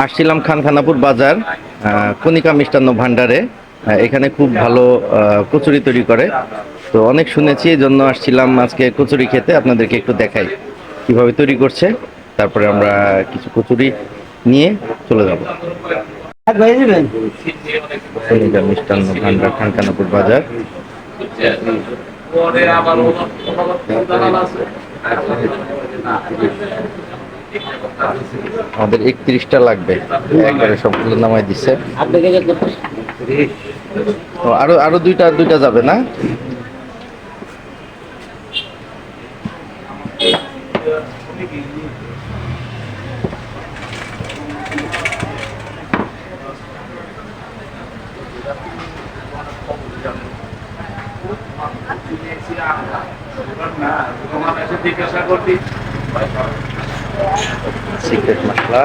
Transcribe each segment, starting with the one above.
আসছিলাম খানখানাপুর বাজার, কণিকা মিষ্টান্ন ভান্ডারে। এখানে খুব ভালো কচুরি তৈরি করে। তো অনেক শুনেছি, এই জন্য আসছিলাম আজকে কচুরি খেতে। আপনাদেরকে একটু দেখাই কিভাবে তৈরি করছে, তারপরে আমরা কিছু কচুরি নিয়ে চলে যাব। কণিকা মিষ্টান্ন ভান্ডার, খানখানাপুর বাজার। আমাদের 31টা লাগবে, একবারে সবগুলো নামাই দিচ্ছে। আরো আরো দুইটা দুইটা যাবে না? সিক্রেট মশলা।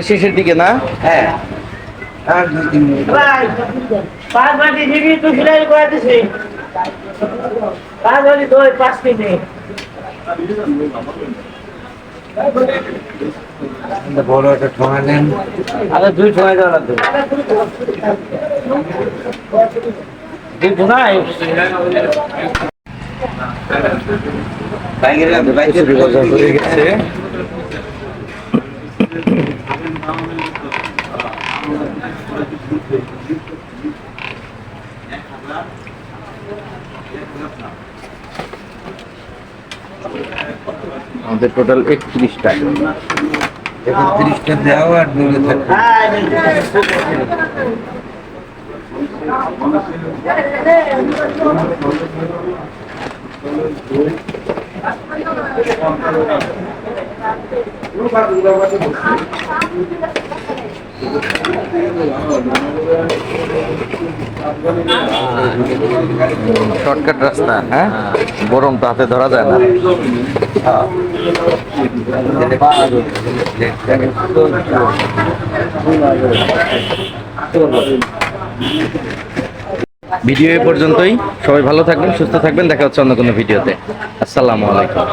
শেষের দিকে না? হ্যাঁ, পাঁচ বাটি দিবি, তুই ফিরাই করে দিছি। পাঁচ বাটি দই 5 কেজি। বড় একটা ঠোঙা নেন, আরে 2 ঠোঙা দেওয়া লাগবে। 2 ঠোঙা গেছে। আমাদের টোটাল 31টা। 31টা দেওয়া আর দূরে থাকবে। শর্টকাট রাস্তা, হ্যাঁ, গরম তো হাতে ধরা যায় না। ভিডিও এ পর্যন্তই। সবাই ভালো থাকবেন, সুস্থ থাকবেন। দেখা হচ্ছে অন্য কোনো ভিডিওতে। আসসালামু আলাইকুম।